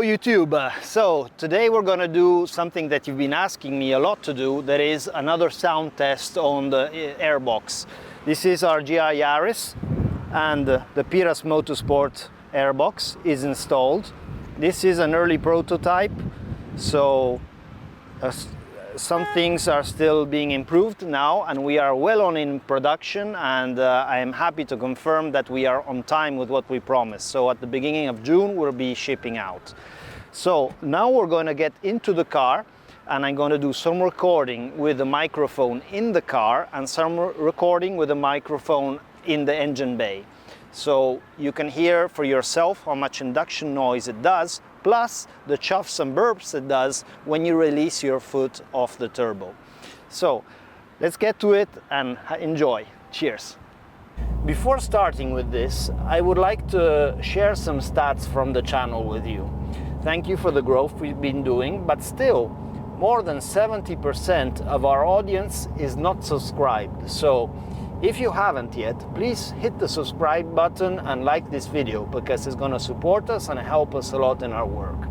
YouTube. So today we're going to do something that you've been asking me a lot to do, that is another sound test on the Airbox. This is our GR Yaris and the PIRAS Motorsport Airbox is installed. This is an early prototype, so some things are still being improved now, and we are well on in production, and I am happy to confirm that we are on time with what we promised. So at the beginning of June we'll be shipping out. So now we're going to get into the car, and I'm going to do some recording with the microphone in the car and some recording with the microphone in the engine bay. So you can hear for yourself how much induction noise it does, plus the chuffs and burps it does when you release your foot off the turbo. So let's get to it and enjoy. Cheers. Before starting with this, I would like to share some stats from the channel with you. Thank you for the growth we've been doing, but still more than 70% of our audience is not subscribed. So if you haven't yet, please hit the subscribe button and like this video, because it's going to support us and help us a lot in our work.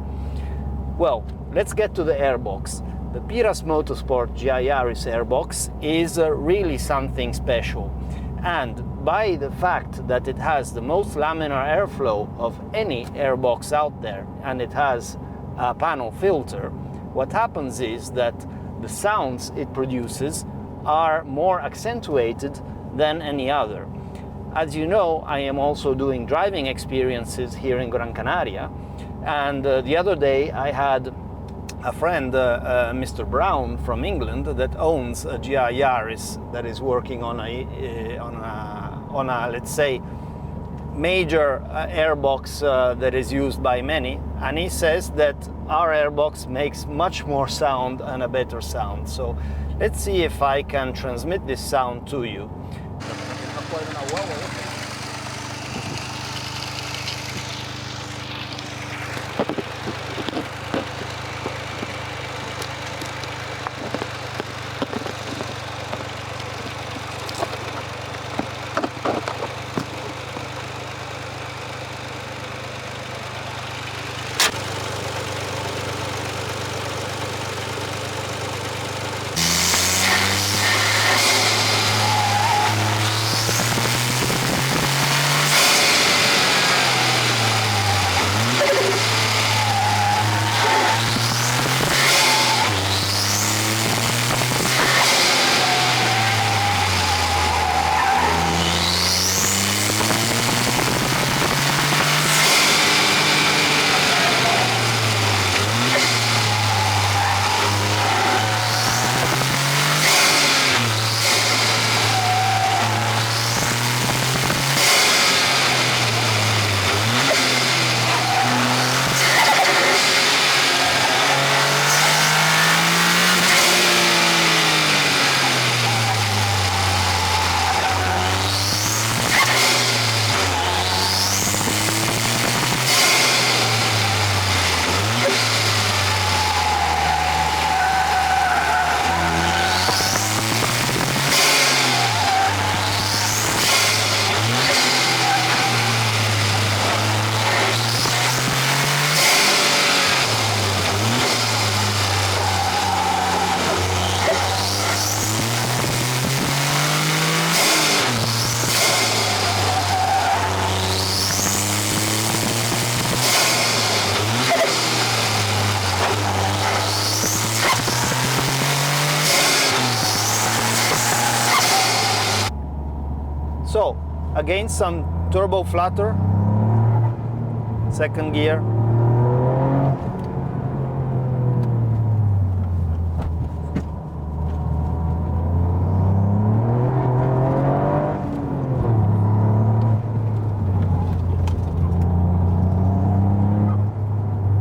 Well, let's get to the Airbox. The PIRAS Motorsport GR Yaris Airbox is really something special. And by the fact that it has the most laminar airflow of any airbox out there, and it has a panel filter, what happens is that the sounds it produces are more accentuated than any other. As you know, I am also doing driving experiences here in Gran Canaria, and the other day I had a friend, Mr. Brown from England, that owns a GR Yaris that is working on a let's say major airbox that is used by many, and he says that our airbox makes much more sound and a better sound. So let's see if I can transmit this sound to you. So, again, some turbo flutter, second gear.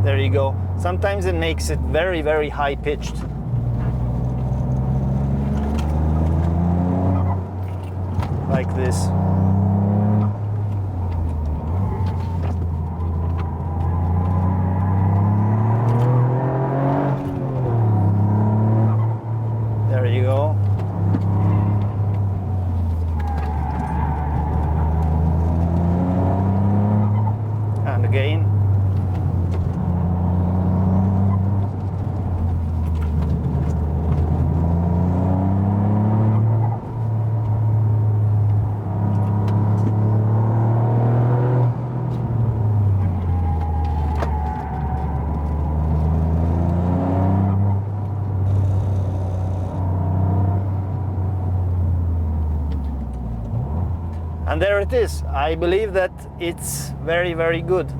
There you go. Sometimes it makes it very, very high pitched. Like this. There you go. And again. And there it is. I believe that it's very, very good.